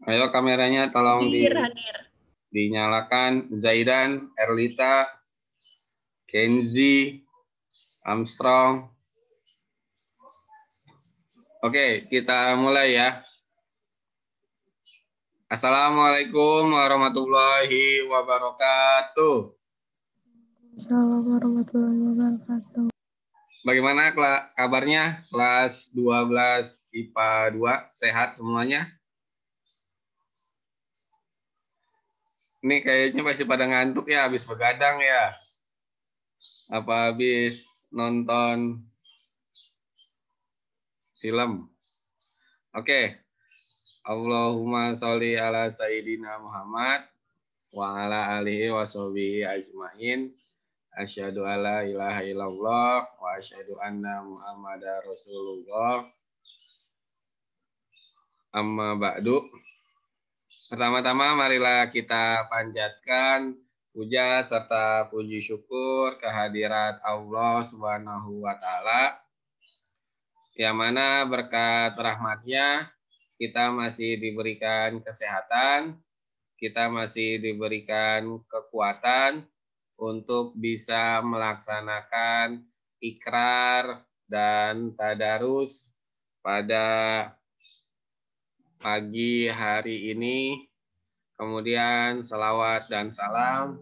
Ayo kameranya tolong Hadir. dinyalakan. Zaidan, Erlita, Kenzi, Armstrong. Oke, kita mulai ya. Assalamualaikum warahmatullahi wabarakatuh. Assalamualaikum warahmatullahi wabarakatuh. Bagaimana kabarnya kelas 12 IPA 2? Sehat semuanya? Ini kayaknya masih pada ngantuk ya, habis begadang ya. Apa habis nonton film? Oke. Allahumma sholli ala Sayyidina Muhammad wa ala alihi wa sahbihi ajmain. Asyhadu alla ilaha illallah wa asyhadu anna Muhammadar Rasulullah. Amma ba'du. Pertama-tama marilah kita panjatkan puja serta puji syukur kehadirat Allah Subhanahu wa taala, yang mana berkat rahmatnya kita masih diberikan kesehatan, kita masih diberikan kekuatan untuk bisa melaksanakan ikrar dan tadarus pada pagi hari ini. Kemudian selawat dan salam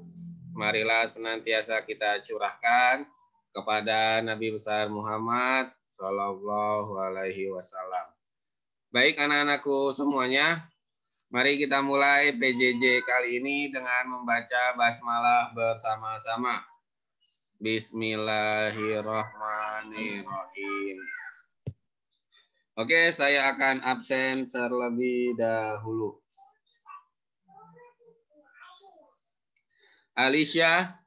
marilah senantiasa kita curahkan kepada Nabi besar Muhammad Shallallahu Alaihi Wasallam. Baik anak-anakku semuanya, mari kita mulai PJJ kali ini dengan membaca basmalah bersama-sama. Bismillahirrahmanirrahim. Oke, saya akan absen terlebih dahulu. Alicia.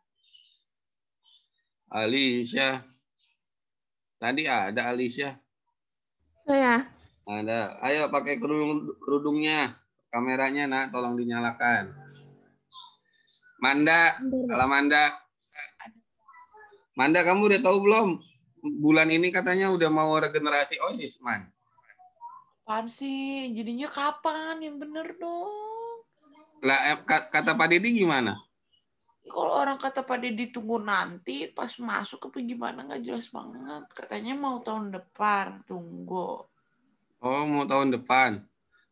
Tadi ada Alicia. Saya. Ada. Ayo pakai kerudungnya. Kameranya nak, tolong dinyalakan. Manda, kalau Manda. Manda, kamu udah tahu belum? Bulan ini katanya udah mau regenerasi OSIS, Man. Apaan sih? Jadinya kapan? Yang bener dong. Lah, kata Pak Didi gimana? Kalau orang kata Pak Didi tunggu nanti, pas masuk apa gimana nggak jelas banget. Katanya mau tahun depan, tunggu. Oh, mau tahun depan.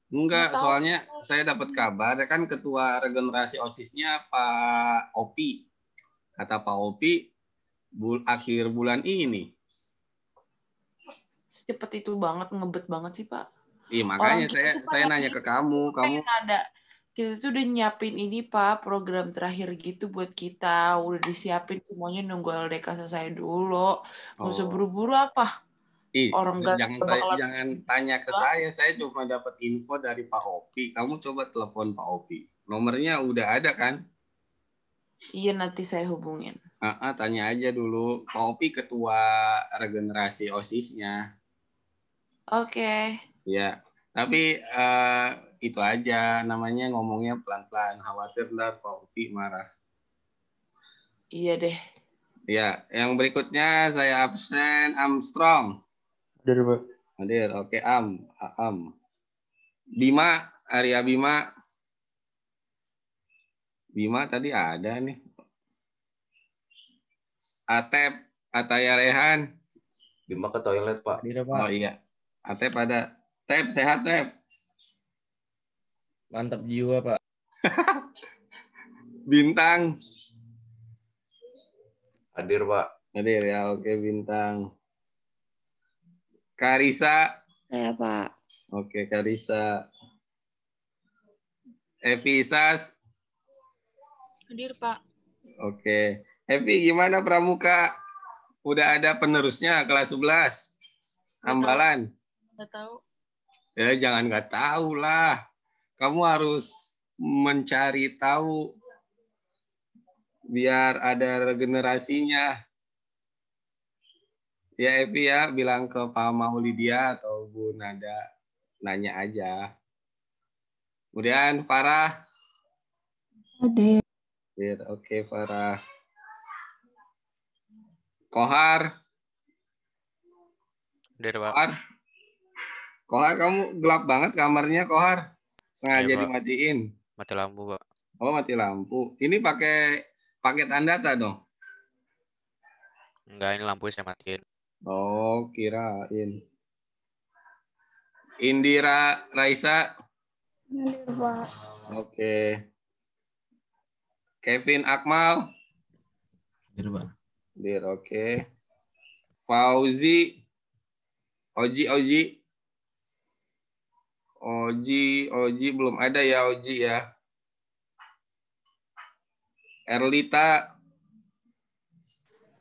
Enggak, soalnya saya dapat kabar kan ketua regenerasi OSIS-nya Pak Opi. Kata Pak Opi, akhir bulan ini. Secepat itu banget, ngebet banget sih Pak. Iya, makanya saya nanya ke kamu. Kita tuh udah nyiapin ini Pak, program terakhir gitu buat kita. Udah disiapin semuanya, nunggu LDK selesai dulu. Nggak usah buru-buru apa. Jangan tanya ke saya cuma dapat info dari Pak Opi. Kamu coba telepon Pak Opi. Nomornya udah ada kan? Iya, nanti saya hubungin. Tanya aja dulu. Pak Opi ketua regenerasi OSIS-nya. Oke. Ya, tapi itu aja, namanya ngomongnya pelan-pelan. Khawatir ntar Pak Opi marah. Iya deh. Ya, yang berikutnya saya absen Armstrong. Hadir, Pak. Hadir, oke, Am. Bima, Arya Bima. Bima tadi ada nih. Atep, Ataya Rehan. Bima ke toilet, Pak. Hadir, Pak. Oh iya. Atep ada. Tep, sehat, Tep. Mantap jiwa, Pak. Bintang. Hadir, Pak. Hadir ya, oke, Bintang. Karisa. Saya, Pak. Oke, Karisa. Evi Sas. Hadir, Pak. Oke. Evi, gimana pramuka? Udah ada penerusnya kelas 11. Ambalan. Nggak tahu. Ya, jangan nggak tahu lah. Kamu harus mencari tahu biar ada regenerasinya. Ya, Evi ya, bilang ke Pak Maulidia atau Bu Nada, nanya aja. Kemudian Farah. Hadir. Oke, Farah. Kohar. Hadir, Pak. Kohar, kamu gelap banget kamarnya, Kohar. Sengaja Iya, Pak. dimatiin. Mati lampu, Pak. Oh, mati lampu. Ini pakai paket Andata dong? Enggak, ini lampu saya matiin. Oh, kirain. Indira Raisa. Hadir, Pak. Oke. Kevin Akmal. Hadir, Pak. Hadir, oke. Fauzi. Oji. Oji belum ada ya Oji ya. Erlita.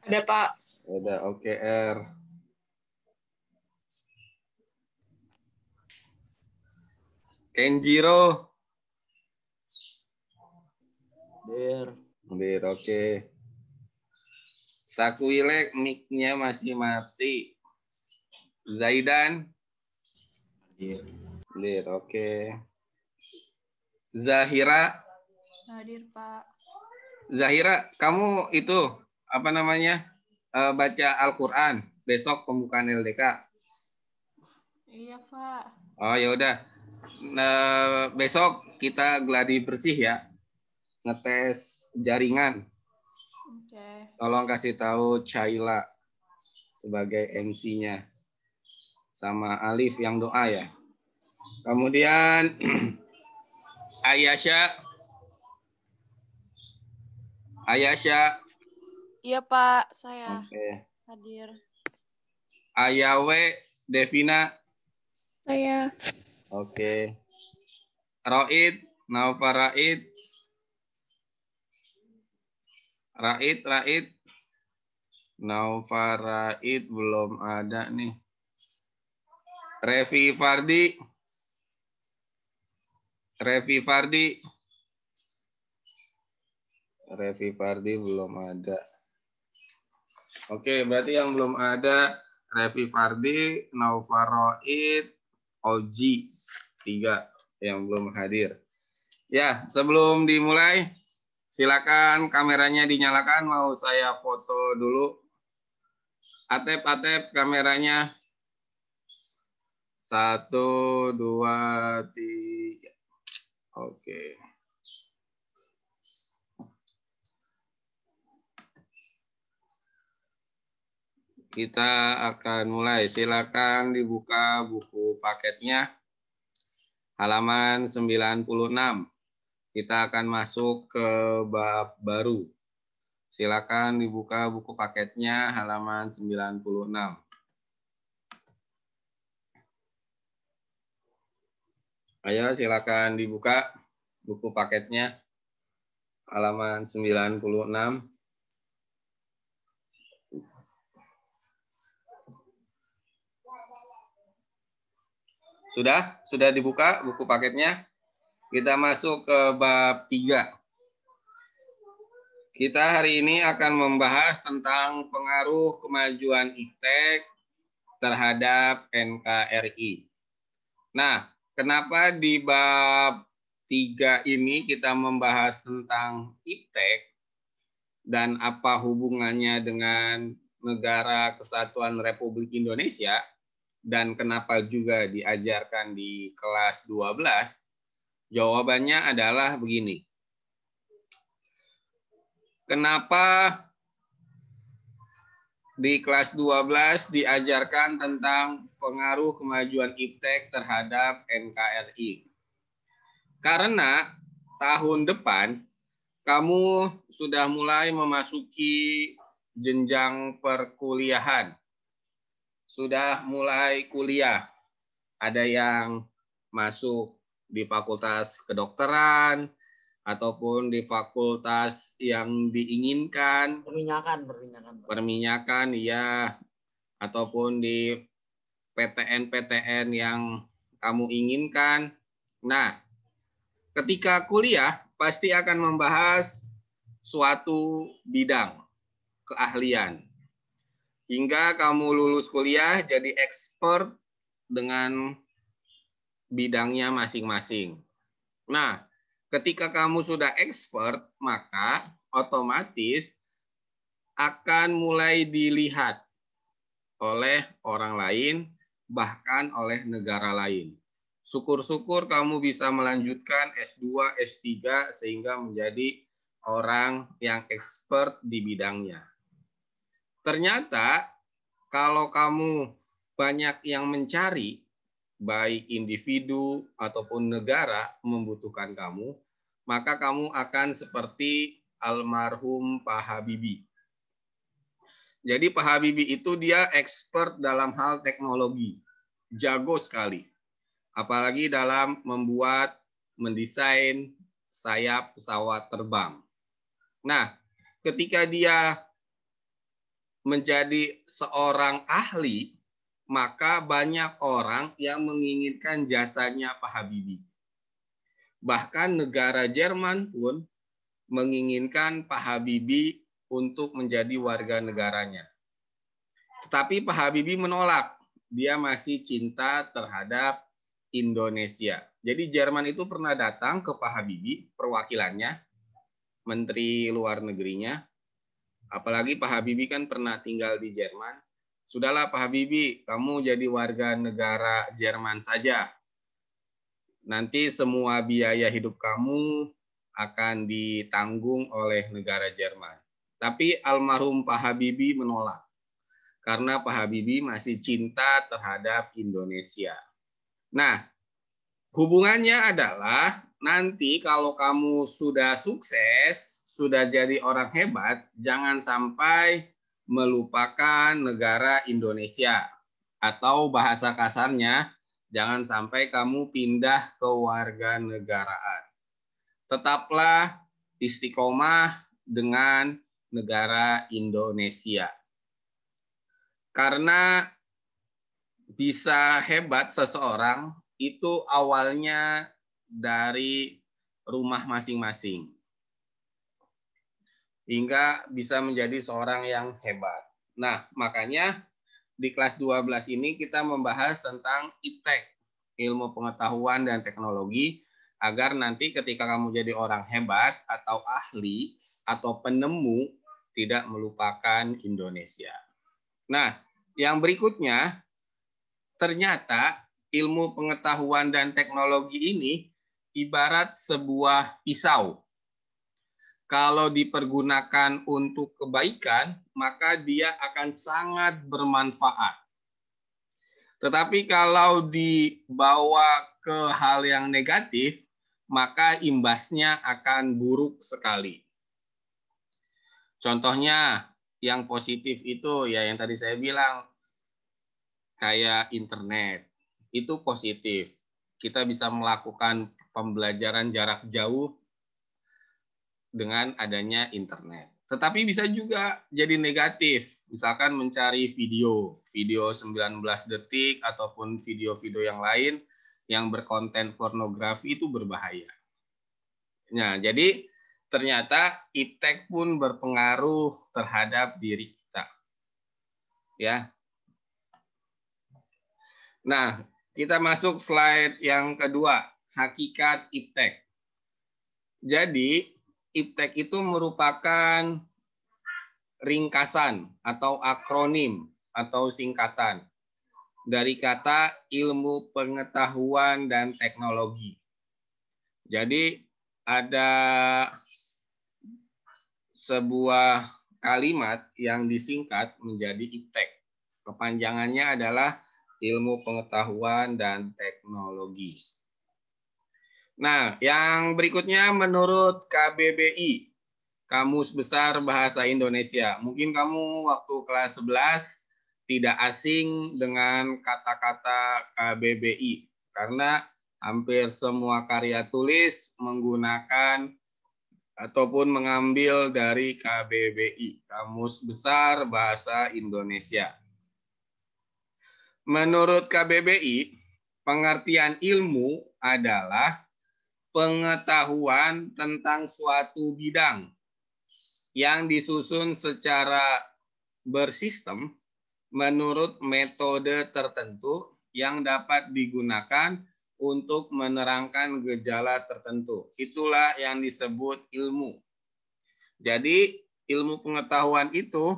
Ada, Pak. Ada, oke R. Kenjiro. Hadir, oke. Sakuilek mic-nya masih mati. Zaidan. Hadir, oke. Zahira. Hadir, Pak. Zahira, kamu itu apa namanya? Baca Al-Qur'an besok pembukaan LDK. Iya, Pak. Oh, ya udah. Nah, besok kita gladi bersih ya. Ngetes jaringan. Oke. Tolong kasih tahu Chaila sebagai MC-nya. Sama Alif yang doa ya. Kemudian Ayasha. Iya, Pak. Saya Oke. hadir. Ayawe Devina. Saya. Oke. Roid, Naufa Raid. Raid. Naufa Raid belum ada nih. Revi Fardi. Belum ada. Oke, berarti yang belum ada Revi Fardi, Naufa Raid, Oji. 3 yang belum hadir. Ya, sebelum dimulai, silakan kameranya dinyalakan. Mau saya foto dulu. Atep kameranya. 1, 2, 3. Oke. Kita akan mulai. Silakan dibuka buku paketnya. Halaman 96. Kita akan masuk ke bab baru. Silakan dibuka buku paketnya halaman 96. Ayo silakan dibuka buku paketnya halaman 96. Sudah dibuka buku paketnya? Kita masuk ke bab 3. Kita hari ini akan membahas tentang pengaruh kemajuan iptek terhadap NKRI. Nah, kenapa di bab 3 ini kita membahas tentang iptek dan apa hubungannya dengan Negara Kesatuan Republik Indonesia dan kenapa juga diajarkan di kelas 12? Jawabannya adalah begini. Kenapa di kelas 12 diajarkan tentang pengaruh kemajuan iptek terhadap NKRI? Karena tahun depan kamu sudah mulai memasuki jenjang perkuliahan. Sudah mulai kuliah. Ada yang masuk di fakultas kedokteran, ataupun di fakultas yang diinginkan. Perminyakan, ya. Ataupun di PTN yang kamu inginkan. Nah, ketika kuliah, pasti akan membahas suatu bidang keahlian. Hingga kamu lulus kuliah jadi expert dengan bidangnya masing-masing. Nah, ketika kamu sudah expert, maka otomatis akan mulai dilihat oleh orang lain, bahkan oleh negara lain. Syukur-syukur kamu bisa melanjutkan S2, S3 sehingga menjadi orang yang expert di bidangnya. Ternyata kalau kamu banyak yang mencari, baik individu ataupun negara membutuhkan kamu, maka kamu akan seperti almarhum Pak Habibie. Jadi Pak Habibie itu dia expert dalam hal teknologi, jago sekali. Apalagi dalam membuat, mendesain sayap pesawat terbang. Nah, ketika dia menjadi seorang ahli, maka banyak orang yang menginginkan jasanya Pak Habibie. Bahkan negara Jerman pun menginginkan Pak Habibie untuk menjadi warga negaranya. Tetapi Pak Habibie menolak. Dia masih cinta terhadap Indonesia. Jadi Jerman itu pernah datang ke Pak Habibie, perwakilannya, Menteri Luar Negerinya. Apalagi Pak Habibie kan pernah tinggal di Jerman. Sudahlah Pak Habibie, kamu jadi warga negara Jerman saja. Nanti semua biaya hidup kamu akan ditanggung oleh negara Jerman. Tapi almarhum Pak Habibie menolak. Karena Pak Habibie masih cinta terhadap Indonesia. Nah, hubungannya adalah nanti kalau kamu sudah sukses, sudah jadi orang hebat, jangan sampai melupakan negara Indonesia. Atau bahasa kasarnya, jangan sampai kamu pindah ke warganegaraan. Tetaplah istiqomah dengan negara Indonesia. Karena bisa hebat seseorang itu awalnya dari rumah masing-masing. Hingga bisa menjadi seorang yang hebat. Nah, makanya di kelas 12 ini kita membahas tentang IPTEK, ilmu pengetahuan dan teknologi, agar nanti ketika kamu jadi orang hebat atau ahli atau penemu tidak melupakan Indonesia. Nah, yang berikutnya, ternyata ilmu pengetahuan dan teknologi ini ibarat sebuah pisau. Kalau dipergunakan untuk kebaikan, maka dia akan sangat bermanfaat. Tetapi kalau dibawa ke hal yang negatif, maka imbasnya akan buruk sekali. Contohnya, yang positif itu ya yang tadi saya bilang, kayak internet. Itu positif. Kita bisa melakukan pembelajaran jarak jauh dengan adanya internet. Tetapi bisa juga jadi negatif. Misalkan mencari video 19 detik ataupun video-video yang lain yang berkonten pornografi itu berbahaya. Nah, jadi ternyata IPTEK pun berpengaruh terhadap diri kita. Ya. Nah, kita masuk slide yang kedua, hakikat IPTEK. Jadi, IPTEK itu merupakan ringkasan atau akronim atau singkatan dari kata ilmu pengetahuan dan teknologi. Jadi, ada sebuah kalimat yang disingkat menjadi IPTEK. Kepanjangannya adalah ilmu pengetahuan dan teknologi. Nah, yang berikutnya menurut KBBI, Kamus Besar Bahasa Indonesia. Mungkin kamu waktu kelas 11 tidak asing dengan kata-kata KBBI, karena hampir semua karya tulis menggunakan ataupun mengambil dari KBBI, Kamus Besar Bahasa Indonesia. Menurut KBBI, pengertian ilmu adalah pengetahuan tentang suatu bidang yang disusun secara bersistem menurut metode tertentu yang dapat digunakan untuk menerangkan gejala tertentu. Itulah yang disebut ilmu. Jadi ilmu pengetahuan itu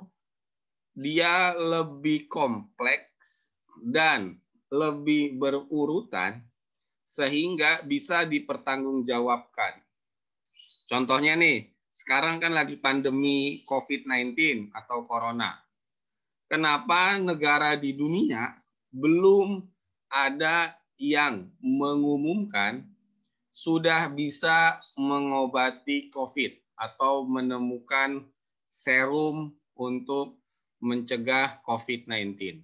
dia lebih kompleks dan lebih berurutan sehingga bisa dipertanggungjawabkan. Contohnya nih, sekarang kan lagi pandemi COVID-19 atau corona. Kenapa negara di dunia belum ada yang mengumumkan sudah bisa mengobati COVID atau menemukan serum untuk mencegah COVID-19?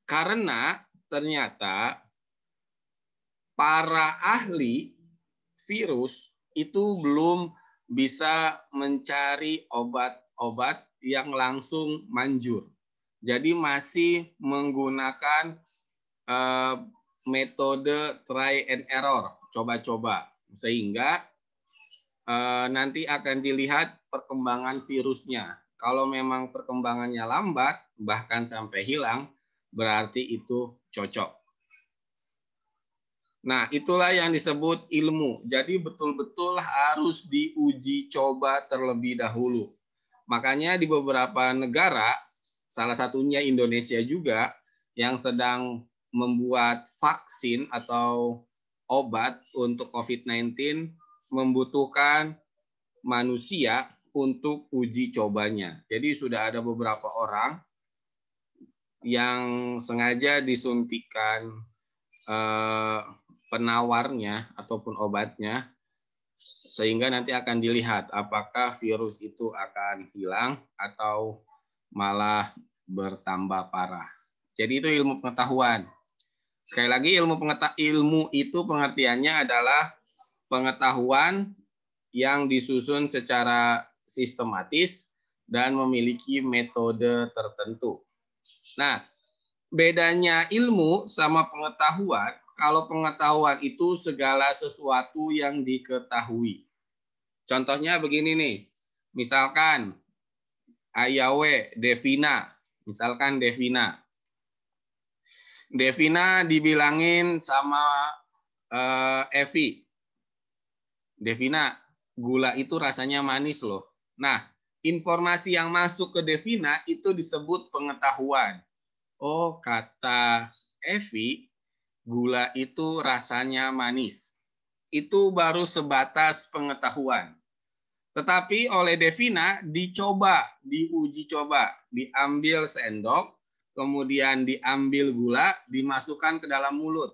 Karena ternyata para ahli virus itu belum bisa mencari obat-obat yang langsung manjur. Jadi masih menggunakan metode try and error, coba-coba. Sehingga nanti akan dilihat perkembangan virusnya. Kalau memang perkembangannya lambat, bahkan sampai hilang, berarti itu cocok. Nah, itulah yang disebut ilmu. Jadi betul-betul harus diuji coba terlebih dahulu. Makanya di beberapa negara, salah satunya Indonesia juga, yang sedang membuat vaksin atau obat untuk COVID-19 membutuhkan manusia untuk uji cobanya. Jadi sudah ada beberapa orang yang sengaja disuntikan penawarnya ataupun obatnya, sehingga nanti akan dilihat apakah virus itu akan hilang atau malah bertambah parah. Jadi itu ilmu pengetahuan. Sekali lagi, ilmu itu pengertiannya adalah pengetahuan yang disusun secara sistematis dan memiliki metode tertentu. Nah, bedanya ilmu sama pengetahuan, kalau pengetahuan itu segala sesuatu yang diketahui. Contohnya begini nih, misalkan Ayawe, Devina, misalkan Devina. Devina dibilangin sama Evi, Devina, gula itu rasanya manis loh. Nah, informasi yang masuk ke Devina itu disebut pengetahuan. Oh, kata Evi, gula itu rasanya manis. Itu baru sebatas pengetahuan. Tetapi oleh Devina dicoba, diuji coba, diambil sendok, kemudian diambil gula, dimasukkan ke dalam mulut.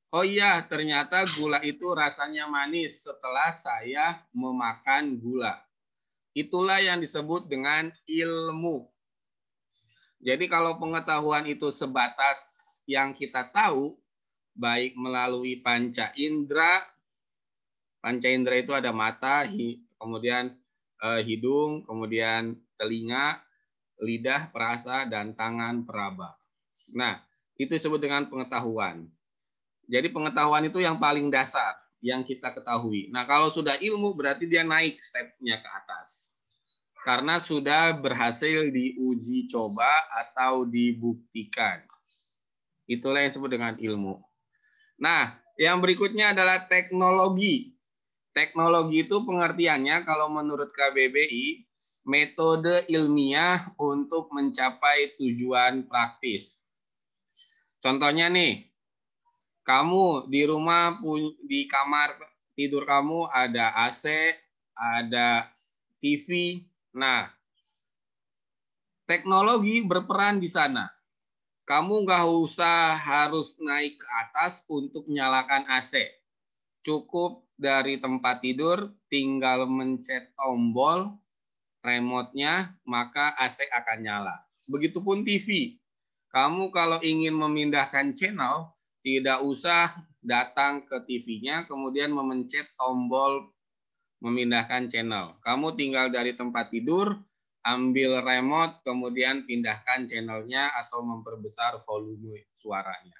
Oh iya, ternyata gula itu rasanya manis setelah saya memakan gula. Itulah yang disebut dengan ilmu. Jadi kalau pengetahuan itu sebatas yang kita tahu, baik melalui panca indera itu ada mata, kemudian hidung, kemudian telinga, lidah, perasa, dan tangan, peraba. Nah, itu disebut dengan pengetahuan. Jadi pengetahuan itu yang paling dasar yang kita ketahui. Nah, kalau sudah ilmu berarti dia naik stepnya ke atas. Karena sudah berhasil diuji coba atau dibuktikan. Itulah yang disebut dengan ilmu. Nah, yang berikutnya adalah teknologi. Teknologi itu pengertiannya kalau menurut KBBI, metode ilmiah untuk mencapai tujuan praktis. Contohnya nih, kamu di rumah, di kamar tidur kamu ada AC, ada TV. Nah, teknologi berperan di sana. Kamu nggak usah harus naik ke atas untuk menyalakan AC. Cukup dari tempat tidur, tinggal mencet tombol remote-nya, maka AC akan nyala. Begitupun TV. Kamu kalau ingin memindahkan channel, tidak usah datang ke TV-nya, kemudian memencet tombol memindahkan channel. Kamu tinggal dari tempat tidur, ambil remote, kemudian pindahkan channelnya atau memperbesar volume suaranya.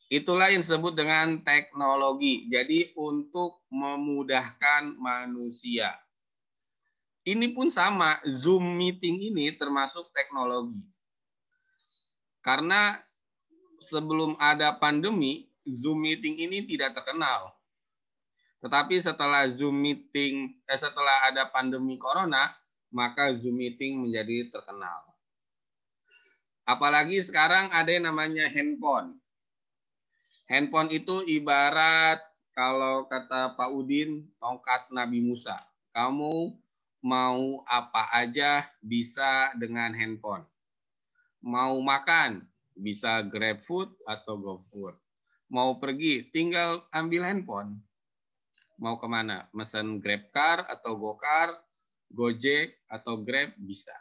Itulah yang disebut dengan teknologi. Jadi untuk memudahkan manusia. Ini pun sama, Zoom meeting ini termasuk teknologi. Karena sebelum ada pandemi, Zoom meeting ini tidak terkenal. Tetapi setelah setelah ada pandemi corona, maka Zoom meeting menjadi terkenal. Apalagi sekarang ada yang namanya handphone. Handphone itu ibarat kalau kata Pak Udin, tongkat Nabi Musa. Kamu mau apa aja bisa dengan handphone. Mau makan, bisa GrabFood atau GoFood. Mau pergi, tinggal ambil handphone. Mau kemana? Mesen GrabCar atau GoCar, Gojek atau Grab, bisa.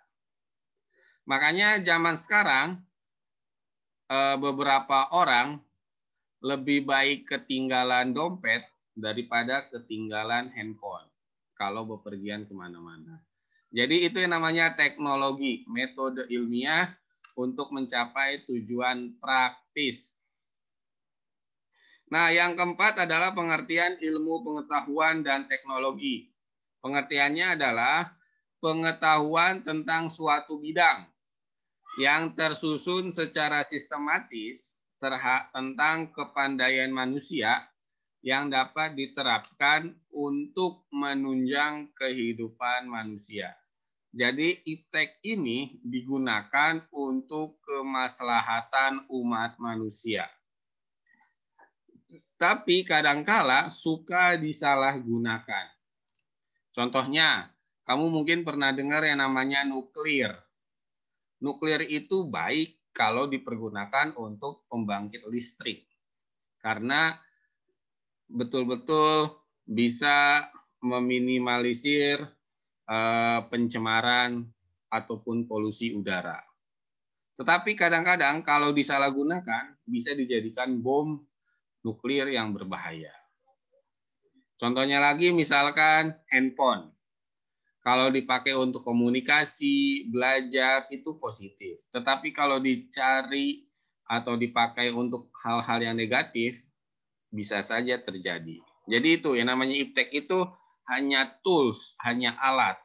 Makanya zaman sekarang, beberapa orang lebih baik ketinggalan dompet daripada ketinggalan handphone kalau bepergian kemana-mana. Jadi itu yang namanya teknologi, metode ilmiah untuk mencapai tujuan praktis. Nah, yang keempat adalah pengertian ilmu pengetahuan dan teknologi. Pengertiannya adalah pengetahuan tentang suatu bidang yang tersusun secara sistematis tentang kepandaian manusia yang dapat diterapkan untuk menunjang kehidupan manusia. Jadi iptek ini digunakan untuk kemaslahatan umat manusia. Tapi kadangkala suka disalahgunakan. Contohnya, kamu mungkin pernah dengar yang namanya nuklir. Nuklir itu baik kalau dipergunakan untuk pembangkit listrik. Karena betul-betul bisa meminimalisir pencemaran ataupun polusi udara. Tetapi kadang-kadang kalau disalahgunakan bisa dijadikan bom nuklir yang berbahaya. Contohnya lagi misalkan handphone. Kalau dipakai untuk komunikasi, belajar, itu positif. Tetapi kalau dicari atau dipakai untuk hal-hal yang negatif, bisa saja terjadi. Jadi itu yang namanya iptek itu hanya tools, hanya alat.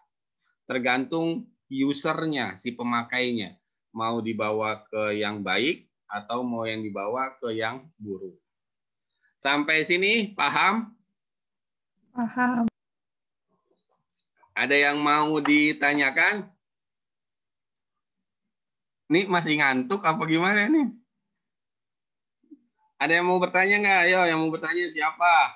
Tergantung usernya, si pemakainya. Mau dibawa ke yang baik atau mau yang dibawa ke yang buruk. Sampai sini paham? Paham. Ada yang mau ditanyakan? Nih masih ngantuk apa gimana nih? Ada yang mau bertanya nggak? Ayo, yang mau bertanya siapa?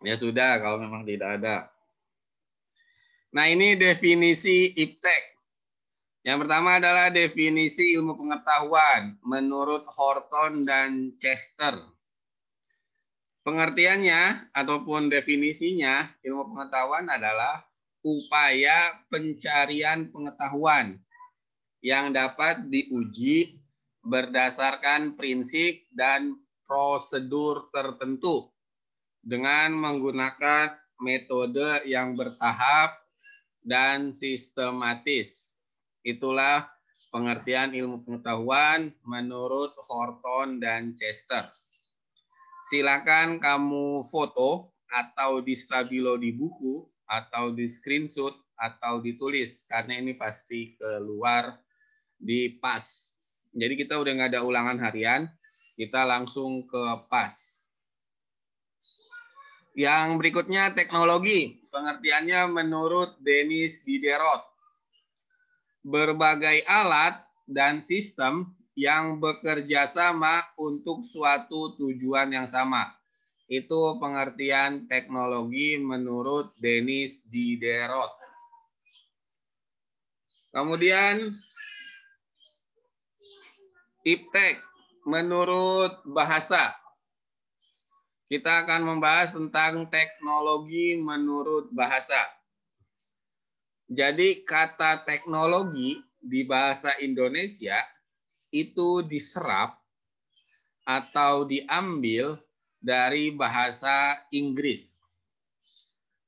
Ya sudah, kalau memang tidak ada. Nah, ini definisi iptek. Yang pertama adalah definisi ilmu pengetahuan menurut Horton dan Chester. Pengertiannya ataupun definisinya, ilmu pengetahuan adalah upaya pencarian pengetahuan yang dapat diuji berdasarkan prinsip dan prosedur tertentu dengan menggunakan metode yang bertahap dan sistematis. Itulah pengertian ilmu pengetahuan menurut Horton dan Chester. Silakan kamu foto atau di stabilo di buku atau di screenshot atau ditulis karena ini pasti keluar di PAS. Jadi kita udah nggak ada ulangan harian, kita langsung ke PAS. Yang berikutnya teknologi. Pengertiannya menurut Denis Diderot. Berbagai alat dan sistem yang bekerja sama untuk suatu tujuan yang sama. Itu pengertian teknologi menurut Denis Diderot. Kemudian iptek menurut bahasa. Kita akan membahas tentang teknologi menurut bahasa. Jadi kata teknologi di bahasa Indonesia itu diserap atau diambil dari bahasa Inggris.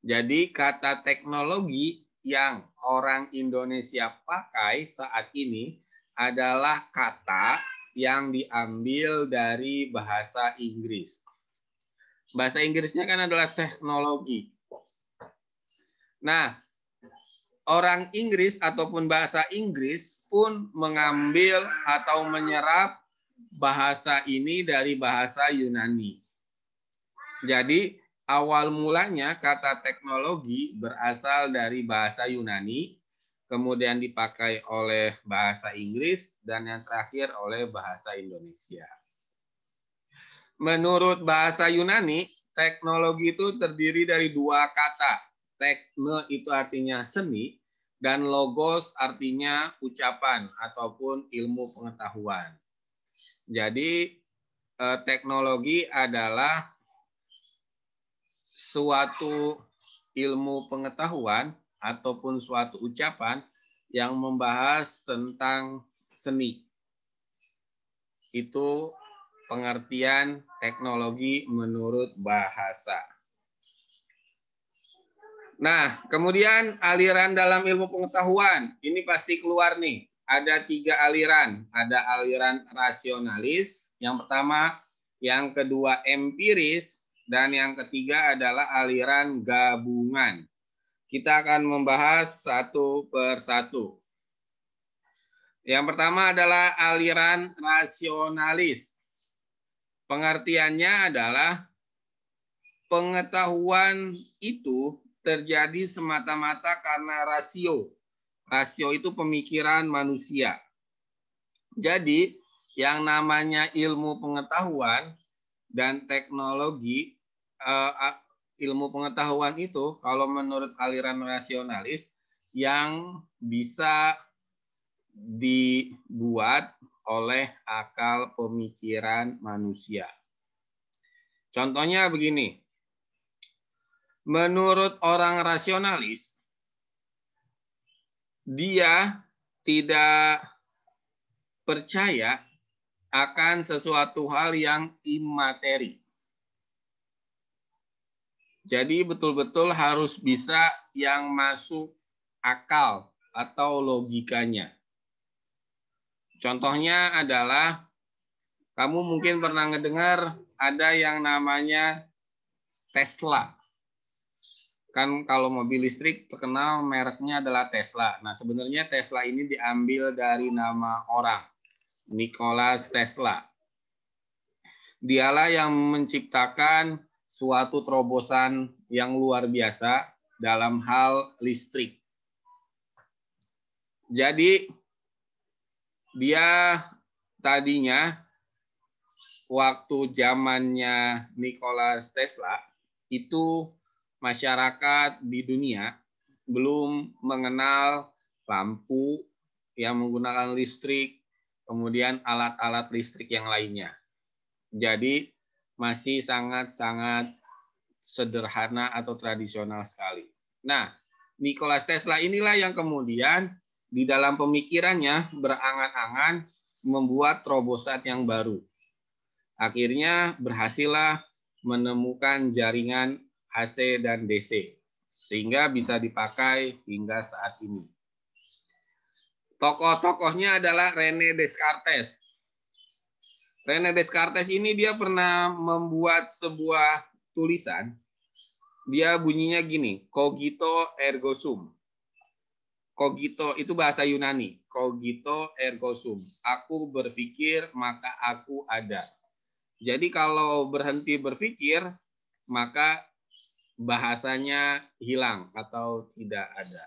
Jadi kata teknologi yang orang Indonesia pakai saat ini adalah kata yang diambil dari bahasa Inggris. Bahasa Inggrisnya kan adalah teknologi. Nah, orang Inggris ataupun bahasa Inggris pun mengambil atau menyerap bahasa ini dari bahasa Yunani. Jadi awal mulanya kata teknologi berasal dari bahasa Yunani kemudian dipakai oleh bahasa Inggris, dan yang terakhir oleh bahasa Indonesia. Menurut bahasa Yunani, teknologi itu terdiri dari dua kata. Tekne itu artinya seni, dan logos artinya ucapan ataupun ilmu pengetahuan. Jadi, teknologi adalah suatu ilmu pengetahuan ataupun suatu ucapan yang membahas tentang seni. Itu pengertian teknologi menurut bahasa. Nah, kemudian aliran dalam ilmu pengetahuan. Ini pasti keluar nih. Ada 3 aliran. Ada aliran rasionalis, yang pertama. Yang kedua empiris. Dan yang ketiga adalah aliran gabungan. Kita akan membahas satu per satu. Yang pertama adalah aliran rasionalis. Pengertiannya adalah pengetahuan itu terjadi semata-mata karena rasio. Rasio itu pemikiran manusia. Jadi, yang namanya ilmu pengetahuan dan teknologi, ilmu pengetahuan itu kalau menurut aliran rasionalis yang bisa dibuat oleh akal pemikiran manusia. Contohnya begini. Menurut orang rasionalis, dia tidak percaya akan sesuatu hal yang imateri. Jadi betul-betul harus bisa yang masuk akal atau logikanya. Contohnya adalah, kamu mungkin pernah ngedengar ada yang namanya Tesla. Kan kalau mobil listrik terkenal mereknya adalah Tesla. Nah, sebenarnya Tesla ini diambil dari nama orang, Nikola Tesla. Dialah yang menciptakan suatu terobosan yang luar biasa dalam hal listrik. Jadi, dia tadinya waktu zamannya Nikola Tesla itu masyarakat di dunia belum mengenal lampu yang menggunakan listrik, kemudian alat-alat listrik yang lainnya. Jadi masih sangat-sangat sederhana atau tradisional sekali. Nah, Nikola Tesla inilah yang kemudian di dalam pemikirannya berangan-angan membuat terobosan yang baru. Akhirnya berhasillah menemukan jaringan AC dan DC, sehingga bisa dipakai hingga saat ini. Tokoh-tokohnya adalah René Descartes. René Descartes ini dia pernah membuat sebuah tulisan. Dia bunyinya gini, cogito ergo sum. Cogito itu bahasa Yunani, cogito ergo sum. Aku berpikir maka aku ada. Jadi kalau berhenti berpikir, maka bahasanya hilang atau tidak ada.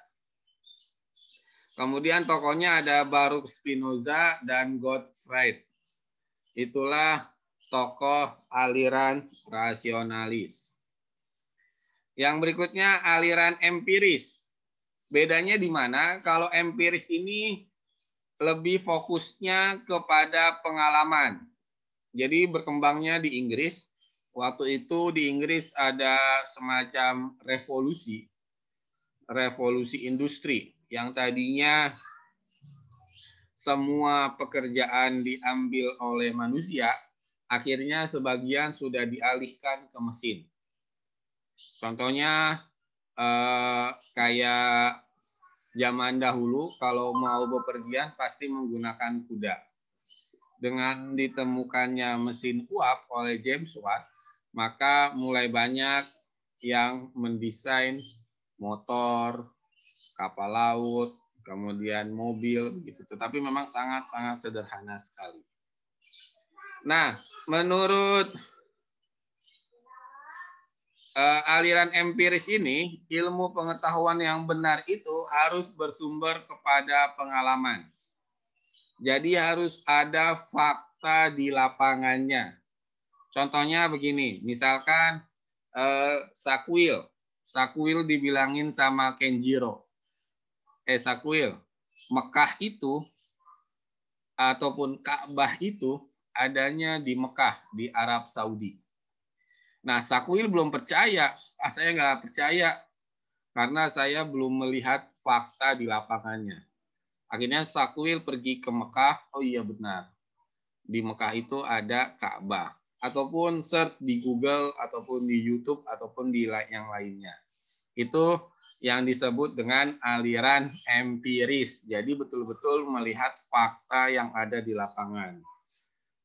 Kemudian tokohnya ada Baruch Spinoza dan Gottfried. Itulah tokoh aliran rasionalis. Yang berikutnya aliran empiris. Bedanya di mana? Kalau empiris ini lebih fokusnya kepada pengalaman. Jadi berkembangnya di Inggris. Waktu itu di Inggris ada semacam revolusi industri yang tadinya semua pekerjaan diambil oleh manusia, akhirnya sebagian sudah dialihkan ke mesin. Contohnya kayak zaman dahulu kalau mau bepergian pasti menggunakan kuda. Dengan ditemukannya mesin uap oleh James Watt, maka mulai banyak yang mendesain motor, kapal laut, kemudian mobil, gitu. Tetapi memang sangat-sangat sederhana sekali. Nah, menurut aliran empiris ini, ilmu pengetahuan yang benar itu harus bersumber kepada pengalaman. Jadi harus ada fakta di lapangannya. Contohnya begini, misalkan Sakwil dibilangin sama Kenjiro. Sakwil, Mekah itu ataupun Ka'bah itu adanya di Mekah, di Arab Saudi. Nah, Sakwil belum percaya. Saya nggak percaya karena saya belum melihat fakta di lapangannya. Akhirnya Sakwil pergi ke Mekah. Oh iya benar. Di Mekah itu ada Ka'bah. Ataupun search di Google, ataupun di YouTube, ataupun di yang lainnya. Itu yang disebut dengan aliran empiris. Jadi betul-betul melihat fakta yang ada di lapangan.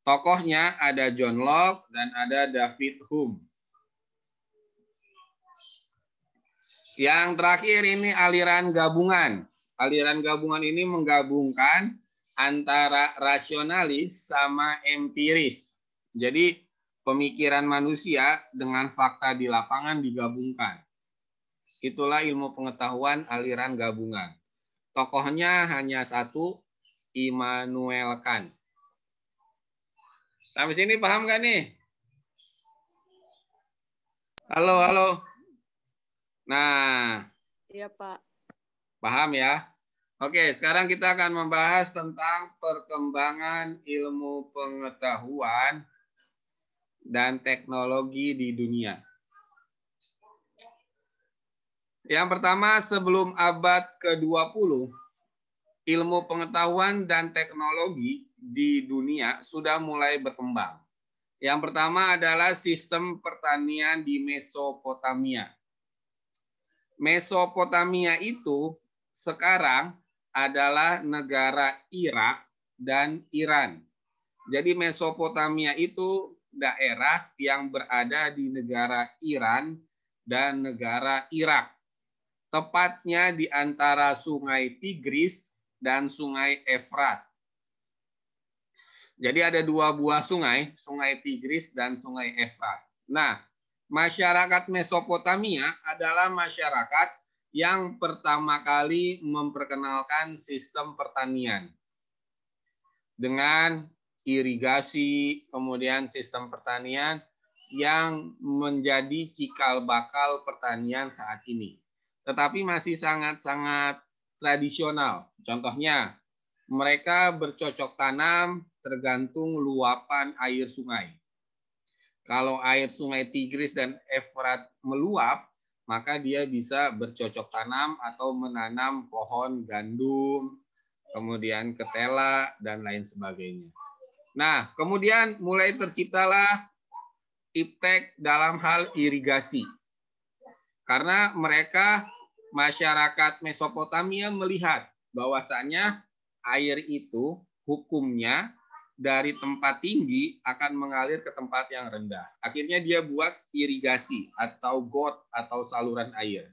Tokohnya ada John Locke dan ada David Hume. Yang terakhir ini aliran gabungan. Aliran gabungan ini menggabungkan antara rasionalis sama empiris. Jadi pemikiran manusia dengan fakta di lapangan digabungkan. Itulah ilmu pengetahuan aliran gabungan. Tokohnya hanya satu, Immanuel Kant. Sampai sini paham gak nih? Halo, halo. Nah, Iya, Pak. paham ya? Oke, sekarang kita akan membahas tentang perkembangan ilmu pengetahuan dan teknologi di dunia. Yang pertama, sebelum abad ke-20, ilmu pengetahuan dan teknologi di dunia sudah mulai berkembang. Yang pertama adalah sistem pertanian di Mesopotamia. Mesopotamia itu sekarang adalah negara Irak dan Iran. Jadi Mesopotamia itu daerah yang berada di negara Iran dan negara Irak. Tepatnya di antara Sungai Tigris dan Sungai Efrat. Jadi ada dua buah sungai, Sungai Tigris dan Sungai Efrat. Nah, masyarakat Mesopotamia adalah masyarakat yang pertama kali memperkenalkan sistem pertanian. Dengan irigasi, kemudian sistem pertanian yang menjadi cikal bakal pertanian saat ini. Tetapi masih sangat-sangat tradisional. Contohnya, mereka bercocok tanam tergantung luapan air sungai. Kalau air Sungai Tigris dan Efrat meluap, maka dia bisa bercocok tanam atau menanam pohon gandum, kemudian ketela, dan lain sebagainya. Nah, kemudian mulai terciptalah iptek dalam hal irigasi. Karena mereka, masyarakat Mesopotamia melihat bahwasanya air itu hukumnya dari tempat tinggi akan mengalir ke tempat yang rendah. Akhirnya dia buat irigasi atau got atau saluran air.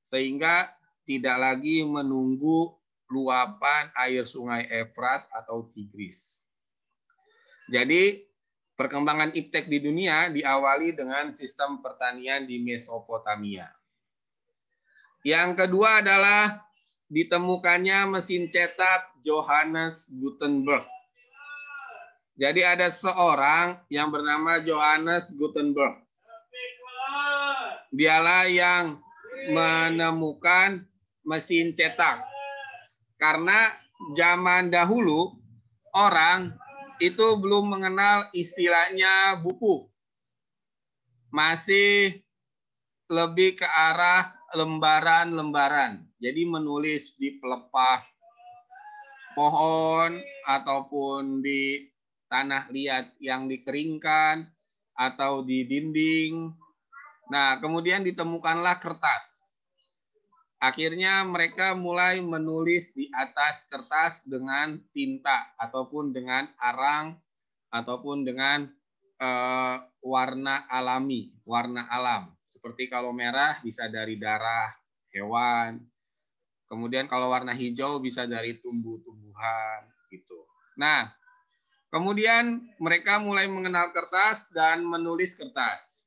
Sehingga tidak lagi menunggu luapan air Sungai Efrat atau Tigris. Jadi perkembangan iptek di dunia diawali dengan sistem pertanian di Mesopotamia. Yang kedua adalah ditemukannya mesin cetak Johannes Gutenberg. Jadi ada seorang yang bernama Johannes Gutenberg. Dialah yang menemukan mesin cetak. Karena zaman dahulu orang itu belum mengenal istilahnya buku. Masih lebih ke arah lembaran-lembaran. Jadi menulis di pelepah pohon ataupun di tanah liat yang dikeringkan atau di dinding. Nah, kemudian ditemukanlah kertas. Akhirnya mereka mulai menulis di atas kertas dengan tinta ataupun dengan arang ataupun dengan warna alami, warna alam. Seperti kalau merah bisa dari darah hewan. Kemudian kalau warna hijau bisa dari tumbuh-tumbuhan gitu. Nah, kemudian mereka mulai mengenal kertas dan menulis kertas.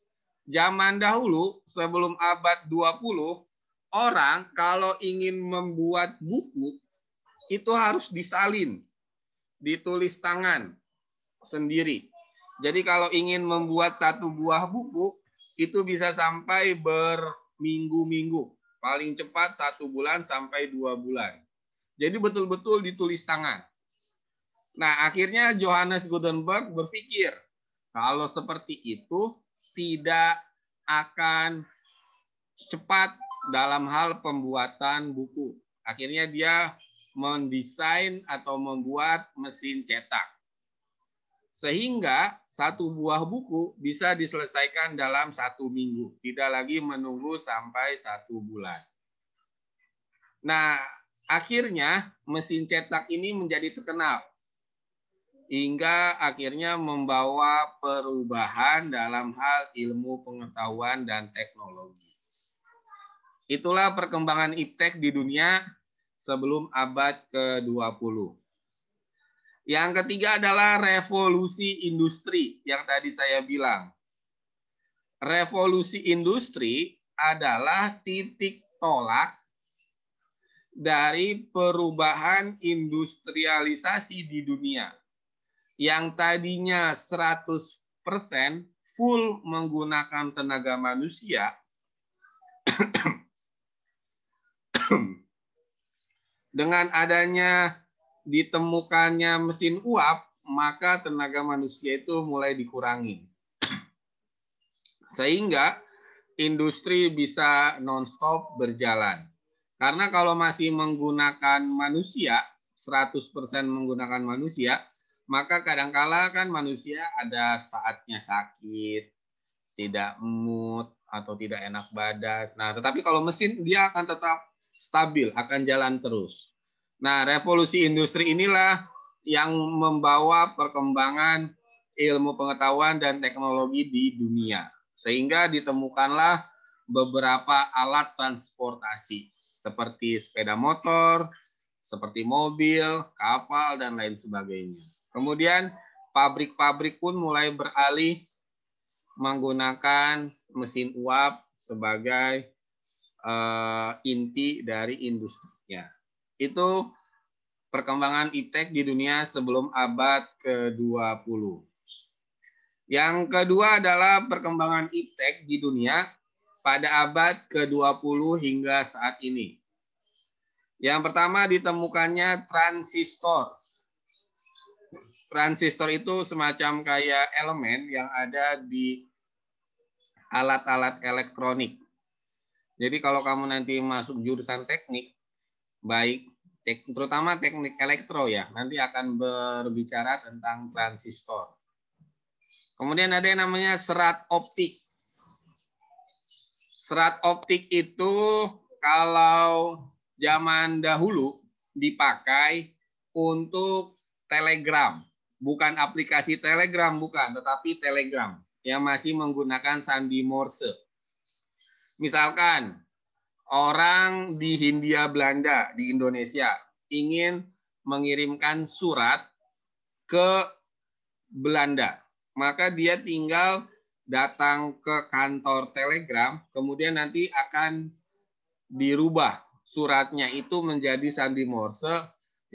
zaman dahulu sebelum abad 20, orang kalau ingin membuat buku itu harus disalin, ditulis tangan sendiri. Jadi kalau ingin membuat satu buah buku itu bisa sampai berminggu-minggu, paling cepat 1 bulan sampai 2 bulan. Jadi betul-betul ditulis tangan. Nah, akhirnya Johannes Gutenberg berpikir kalau seperti itu tidak akan cepat dalam hal pembuatan buku. Akhirnya dia mendesain atau membuat mesin cetak. Sehingga satu buah buku bisa diselesaikan dalam 1 minggu. Tidak lagi menunggu sampai 1 bulan. Nah, akhirnya mesin cetak ini menjadi terkenal. Hingga akhirnya membawa perubahan dalam hal ilmu pengetahuan dan teknologi. Itulah perkembangan iptek di dunia sebelum abad ke-20. Yang ketiga adalah revolusi industri yang tadi saya bilang. Revolusi industri adalah titik tolak dari perubahan industrialisasi di dunia. Yang tadinya 100% full menggunakan tenaga manusia, dengan adanya ditemukannya mesin uap, maka tenaga manusia itu mulai dikurangi. Sehingga industri bisa non-stop berjalan. Karena kalau masih menggunakan manusia, 100% menggunakan manusia, maka kadangkala kan manusia ada saatnya sakit, tidak mood, atau tidak enak badan. Nah, tetapi kalau mesin dia akan tetap stabil, akan jalan terus. Nah, revolusi industri inilah yang membawa perkembangan ilmu pengetahuan dan teknologi di dunia. Sehingga ditemukanlah beberapa alat transportasi seperti sepeda motor, seperti mobil, kapal, dan lain sebagainya. Kemudian pabrik-pabrik pun mulai beralih menggunakan mesin uap sebagai inti dari industrinya. Itu perkembangan iptek di dunia sebelum abad ke-20. Yang kedua adalah perkembangan iptek di dunia pada abad ke-20 hingga saat ini. Yang pertama ditemukannya transistor. Transistor itu semacam kayak elemen yang ada di alat-alat elektronik. Jadi kalau kamu nanti masuk jurusan teknik, baik terutama teknik elektro ya, nanti akan berbicara tentang transistor. Kemudian ada yang namanya serat optik. Serat optik itu kalau zaman dahulu dipakai untuk telegram. Bukan aplikasi telegram, bukan, tetapi telegram yang masih menggunakan sandi Morse. Misalkan orang di Hindia Belanda di Indonesia ingin mengirimkan surat ke Belanda, maka dia tinggal datang ke kantor telegram, kemudian nanti akan dirubah suratnya itu menjadi sandi Morse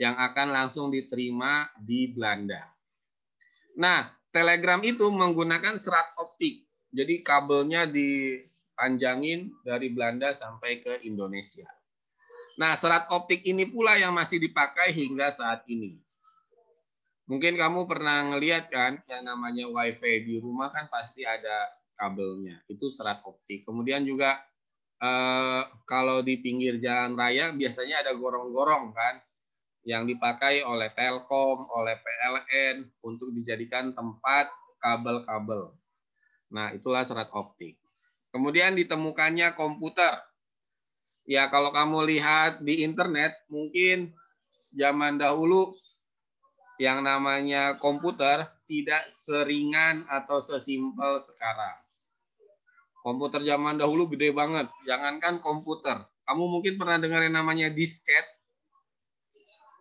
yang akan langsung diterima di Belanda. Nah, telegram itu menggunakan serat optik. Jadi kabelnya dipanjangin dari Belanda sampai ke Indonesia. Nah, serat optik ini pula yang masih dipakai hingga saat ini. Mungkin kamu pernah ngelihat kan yang namanya WiFi di rumah kan pasti ada kabelnya. Itu serat optik. Kemudian juga kalau di pinggir jalan raya biasanya ada gorong-gorong kan yang dipakai oleh Telkom, oleh PLN untuk dijadikan tempat kabel-kabel. Nah, itulah serat optik. Kemudian ditemukannya komputer. Ya, kalau kamu lihat di internet, mungkin zaman dahulu yang namanya komputer tidak seringan atau sesimpel sekarang. Komputer zaman dahulu gede banget. Jangankan komputer. Kamu mungkin pernah dengar yang namanya disket.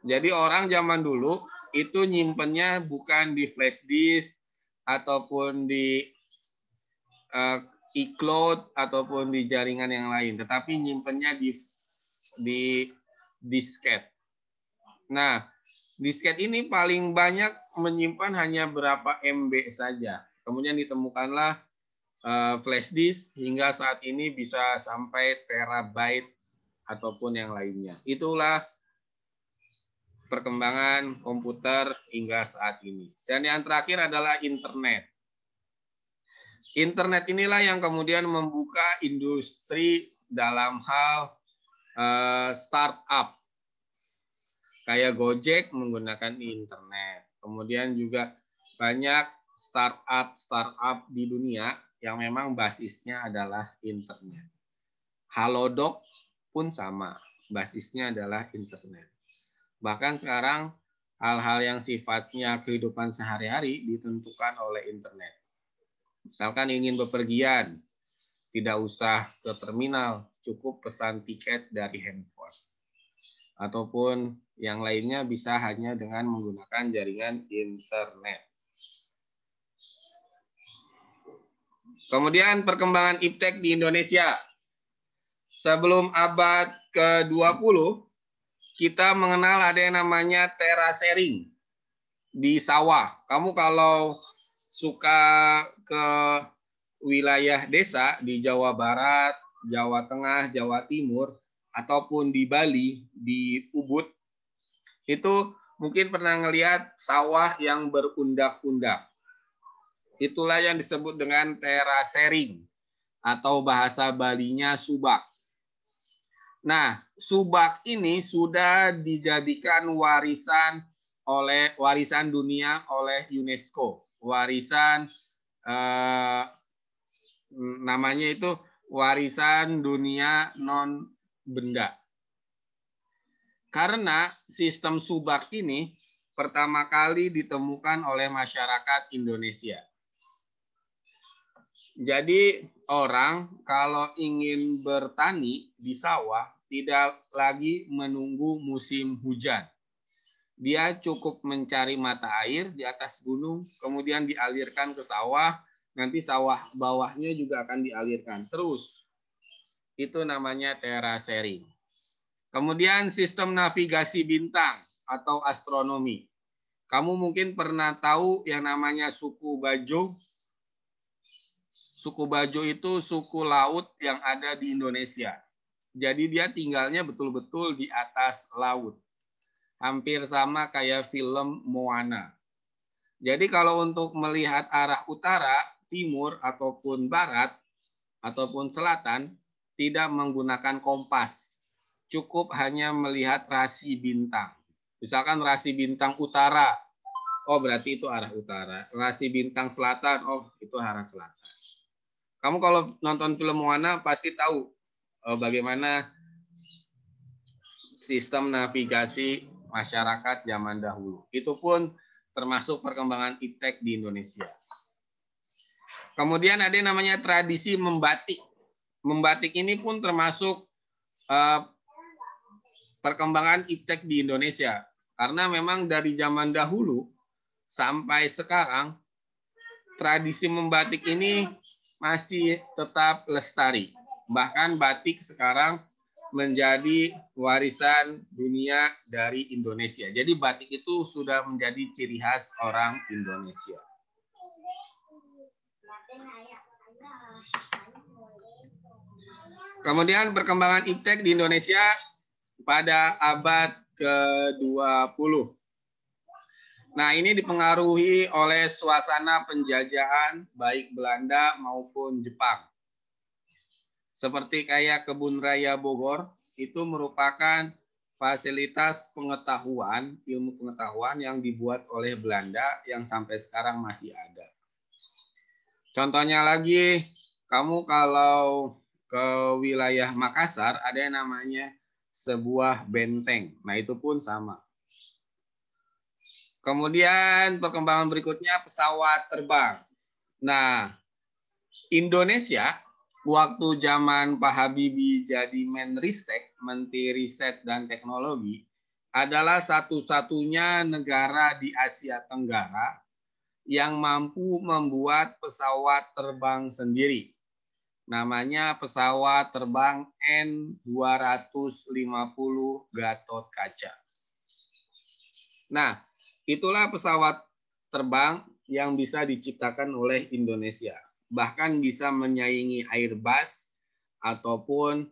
Jadi orang zaman dulu itu nyimpennya bukan di flash disk ataupun di iCloud ataupun di jaringan yang lain, tetapi nyimpennya di disket. Nah, disket ini paling banyak menyimpan hanya berapa MB saja. Kemudian ditemukanlah flash disk hingga saat ini bisa sampai terabyte ataupun yang lainnya. Itulah perkembangan komputer hingga saat ini. Dan yang terakhir adalah internet. Internet inilah yang kemudian membuka industri dalam hal startup. Kayak Gojek menggunakan internet. Kemudian juga banyak startup di dunia yang memang basisnya adalah internet. Halodoc pun sama, basisnya adalah internet. Bahkan sekarang hal-hal yang sifatnya kehidupan sehari-hari ditentukan oleh internet. Misalkan ingin bepergian, tidak usah ke terminal, cukup pesan tiket dari handphone. Ataupun yang lainnya bisa hanya dengan menggunakan jaringan internet. Kemudian perkembangan iptek di Indonesia. Sebelum abad ke-20, kita mengenal ada yang namanya terasering di sawah. Kamu kalau suka ke wilayah desa di Jawa Barat, Jawa Tengah, Jawa Timur, ataupun di Bali, di Ubud, itu mungkin pernah ngelihat sawah yang berundak-undak. Itulah yang disebut dengan terasering atau bahasa Balinya subak. Nah, subak ini sudah dijadikan warisan dunia oleh UNESCO. Warisan namanya itu warisan dunia non benda. Karena sistem subak ini pertama kali ditemukan oleh masyarakat Indonesia. Jadi orang kalau ingin bertani di sawah tidak lagi menunggu musim hujan. Dia cukup mencari mata air di atas gunung, kemudian dialirkan ke sawah, nanti sawah bawahnya juga akan dialirkan terus. Itu namanya terasering. Kemudian sistem navigasi bintang atau astronomi. Kamu mungkin pernah tahu yang namanya suku Bajo. Suku Bajo itu suku laut yang ada di Indonesia. Jadi dia tinggalnya betul-betul di atas laut. Hampir sama kayak film Moana. Jadi kalau untuk melihat arah utara, timur, ataupun barat, ataupun selatan, tidak menggunakan kompas. Cukup hanya melihat rasi bintang. Misalkan rasi bintang utara, oh berarti itu arah utara. Rasi bintang selatan, oh itu arah selatan. Kamu kalau nonton film Moana pasti tahu bagaimana sistem navigasi masyarakat zaman dahulu. Itu pun termasuk perkembangan iptek di Indonesia. Kemudian ada yang namanya tradisi membatik. Membatik ini pun termasuk perkembangan iptek di Indonesia. Karena memang dari zaman dahulu sampai sekarang, tradisi membatik ini masih tetap lestari. Bahkan batik sekarang menjadi warisan dunia dari Indonesia. Jadi batik itu sudah menjadi ciri khas orang Indonesia. Kemudian perkembangan iptek di Indonesia pada abad ke-20. Nah, ini dipengaruhi oleh suasana penjajahan baik Belanda maupun Jepang. Seperti kayak Kebun Raya Bogor, itu merupakan fasilitas pengetahuan, ilmu pengetahuan yang dibuat oleh Belanda yang sampai sekarang masih ada. Contohnya lagi, kamu kalau ke wilayah Makassar, ada yang namanya sebuah benteng. Nah, itu pun sama. Kemudian perkembangan berikutnya pesawat terbang. Nah, Indonesia waktu zaman Pak Habibie jadi Menristek, Menteri Riset dan Teknologi, adalah satu-satunya negara di Asia Tenggara yang mampu membuat pesawat terbang sendiri. namanya pesawat terbang N250 Gatot Kaca. Nah, itulah pesawat terbang yang bisa diciptakan oleh Indonesia. Bahkan bisa menyaingi Airbus ataupun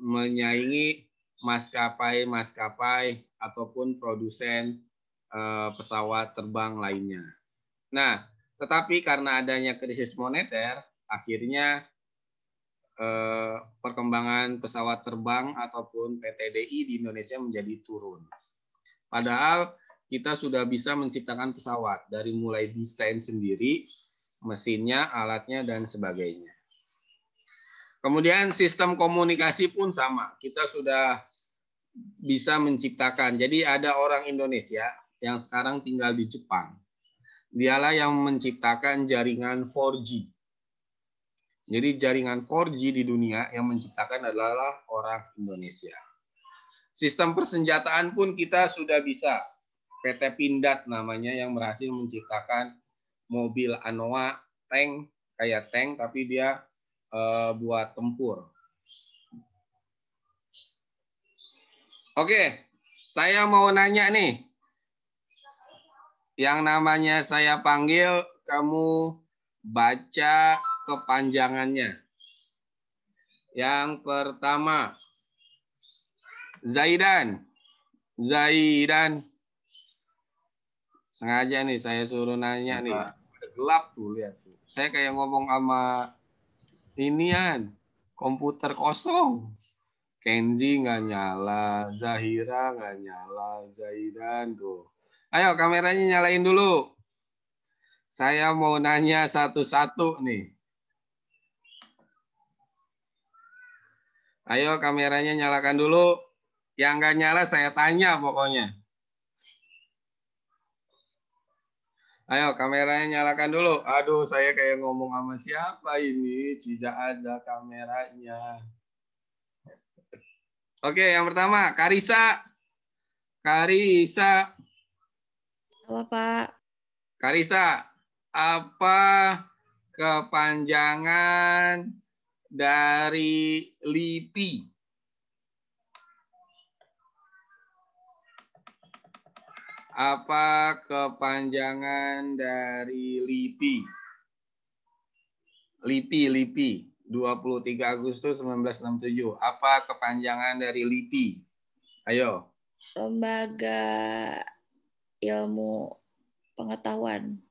menyaingi maskapai-maskapai ataupun produsen pesawat terbang lainnya. Nah, tetapi karena adanya krisis moneter, akhirnya perkembangan pesawat terbang ataupun PTDI di Indonesia menjadi turun. Padahal kita sudah bisa menciptakan pesawat dari mulai desain sendiri, mesinnya, alatnya, dan sebagainya. Kemudian sistem komunikasi pun sama. Kita sudah bisa menciptakan. Jadi ada orang Indonesia yang sekarang tinggal di Jepang. Dialah yang menciptakan jaringan 4G. Jadi jaringan 4G di dunia yang menciptakan adalah orang Indonesia. Sistem persenjataan pun kita sudah bisa. PT Pindad namanya yang berhasil menciptakan mobil Anoa tank, kayak tank tapi dia buat tempur. Oke, saya mau nanya nih. Yang namanya saya panggil, kamu baca kepanjangannya. Yang pertama, Zaidan. Zaidan. Sengaja nih saya suruh nanya nih. Gelap tuh, lihat tuh. Saya kayak ngomong sama inian, komputer kosong. Kenzi nggak nyala, Zahira nggak nyala, Zaidan tuh. Ayo kameranya nyalain dulu. Saya mau nanya satu-satu nih. Ayo kameranya nyalakan dulu. Yang nggak nyala saya tanya pokoknya. Ayo kameranya nyalakan dulu. Aduh saya kayak ngomong sama siapa ini. Tidak ada kameranya. Oke yang pertama Karisa. Karisa. Apa, Pak? Karisa, apa kepanjangan dari LIPI? Apa kepanjangan dari LIPI? LIPI, 23 Agustus 1967. Apa kepanjangan dari LIPI? Ayo. Lembaga Ilmu Pengetahuan.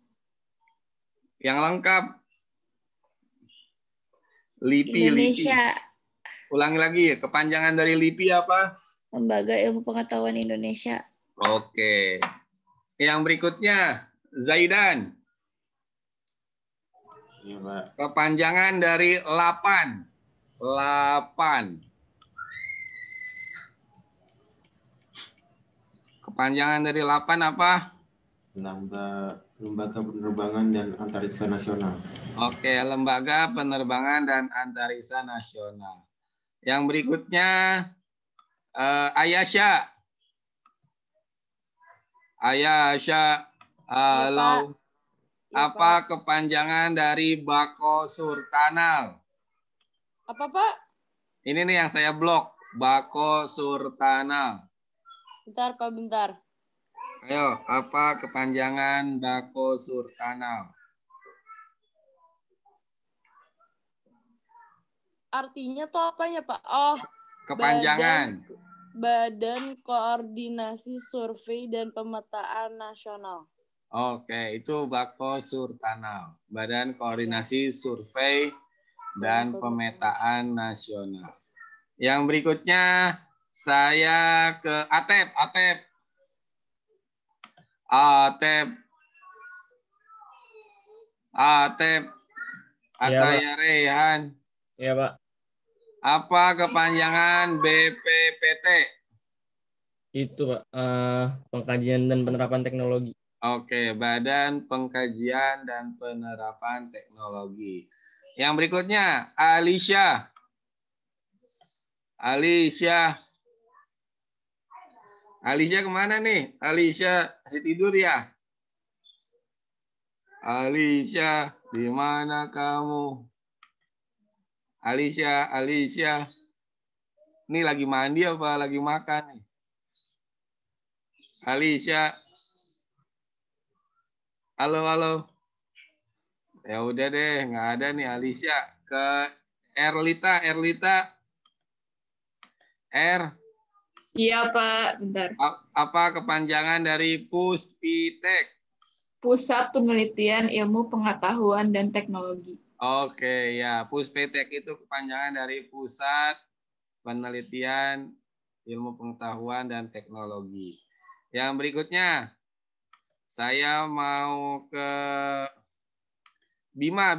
Yang lengkap. LIPI, Indonesia. LIPI. Ulangi lagi, kepanjangan dari LIPI apa? Lembaga Ilmu Pengetahuan Indonesia. Oke. Yang berikutnya, Zaidan. Iya, Pak. Kepanjangan dari 8. 8. Kepanjangan dari 8 apa? Lembaga Penerbangan dan Antariksa Nasional. Oke, Lembaga Penerbangan dan Antariksa Nasional. Yang berikutnya, Ayasha. Ayasha, halo. Ya, Apa kepanjangan dari Bako Surtanal? Apa, Pak? Ini nih yang saya blok. Bako Surtanal. Bentar, Pak, bentar. Ayo, apa kepanjangan Bako Surtanal? Artinya tuh apanya, Pak? Oh, Kepanjangan. Badan Koordinasi Survei dan Pemetaan Nasional. Oke, itu Bako Surtanal. Badan Koordinasi Survei dan Pemetaan Nasional. Yang berikutnya, saya ke Atep. Atep. Atep. Atep. Ataya Rehan. Iya, Pak. Apa kepanjangan BPPT? Itu, Pak. Pengkajian dan Penerapan Teknologi. Oke, Badan Pengkajian dan Penerapan Teknologi. Yang berikutnya, Alicia. Alicia. Alicia kemana nih? Alicia masih tidur ya? Alicia, di mana kamu? Alicia. Ini lagi mandi apa lagi makan nih? Alicia. Halo. Ya udah deh, nggak ada nih Alicia. Ke Erlita. Iya, Pak. Bentar. Apa kepanjangan dari Puspitek? Pusat Penelitian Ilmu Pengetahuan dan Teknologi. Oke, ya. Puspitek itu kepanjangan dari Pusat Penelitian Ilmu Pengetahuan dan Teknologi. Yang berikutnya, saya mau ke Bima.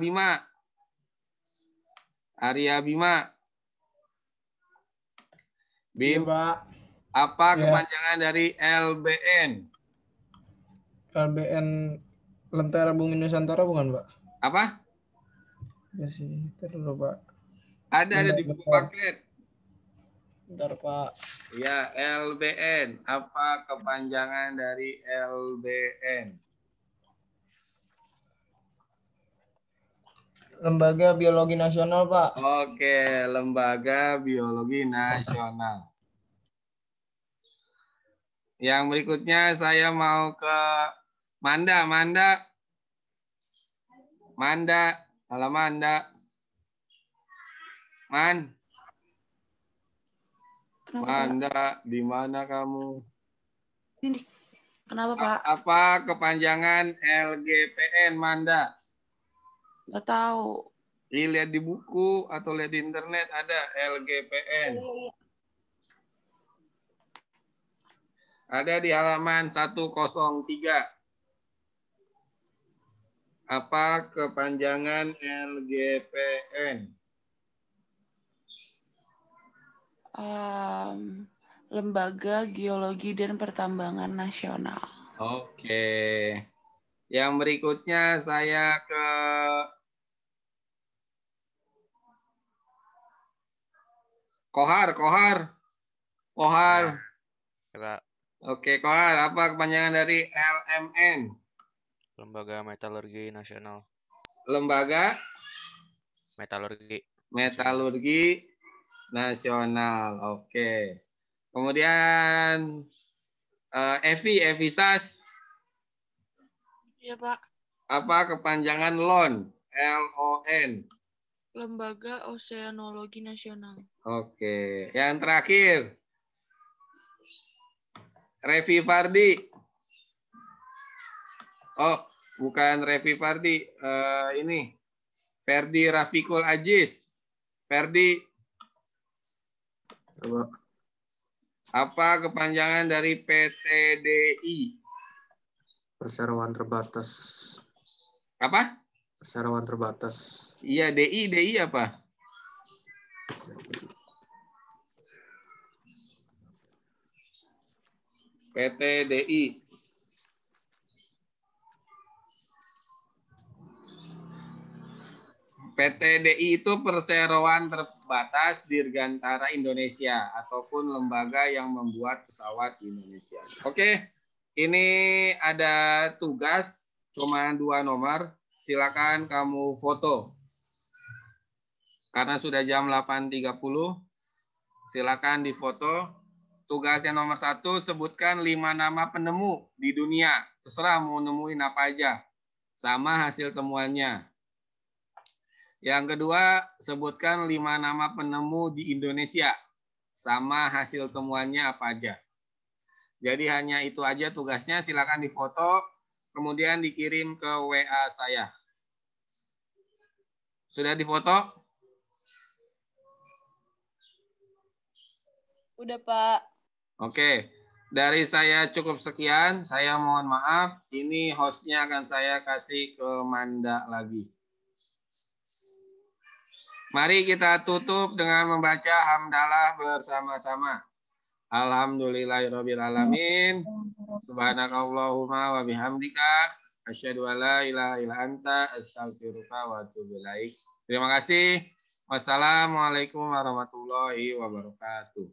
Arya Bima. Bim, Pak. apa Ya. kepanjangan dari LBN? LBN Lentera Bumi Nusantara bukan, Pak? Apa? Ya sih, terus Pak. Ada di buku paket. Bentar, Pak. Ya, LBN. Apa kepanjangan dari LBN? Lembaga Biologi Nasional, Pak. Oke, Lembaga Biologi Nasional. Yang berikutnya saya mau ke Manda. Halo Manda. Manda, di mana kamu? Ini. Kenapa, Pak? Apa kepanjangan LGPN, Manda? Nggak tahu. Lihat di buku atau lihat di internet ada LGPN. Ada di halaman 103. Apa kepanjangan LGPN? Lembaga Geologi dan Pertambangan Nasional. Oke. Yang berikutnya saya ke Kohar. Pak. Oke, Kohar. Apa kepanjangan dari LMN? Lembaga Metalurgi Nasional. Lembaga Metalurgi Nasional. Oke. Kemudian Evi Sas. Iya, Pak. Apa kepanjangan LON? LON. Lembaga Oseanologi Nasional. Oke. Yang terakhir. Revi Fardi. Oh, bukan Revi Fardi. Ini. Ferdi Rafikul Aziz. Ferdi. Apa kepanjangan dari PTDI? Perseroan terbatas. Apa? Perseroan terbatas. Iya, DI apa? PTDI. PTDI itu perseroan terbatas dirgantara Indonesia ataupun lembaga yang membuat pesawat di Indonesia. Oke, ini ada tugas cuma 2 nomor. Silakan kamu foto. Karena sudah jam 8.30, silakan difoto. Tugas yang nomor 1, sebutkan 5 nama penemu di dunia. Terserah mau nemuin apa aja. Sama hasil temuannya. Yang kedua, sebutkan 5 nama penemu di Indonesia. Sama hasil temuannya apa aja. Jadi hanya itu aja tugasnya. Silakan difoto, kemudian dikirim ke WA saya. Sudah difoto? Udah, Pak. Oke. Dari saya cukup sekian. Saya mohon maaf. Ini hostnya akan saya kasih ke Manda lagi. Mari kita tutup dengan membaca hamdalah bersama-sama. Alhamdulillahirrabbilalamin. Subhanakallahumma wa bihamdika. Asyhadu an la ilaha illa anta astaghfiruka wa atubu ilaik. Terima kasih. Wassalamualaikum warahmatullahi wabarakatuh.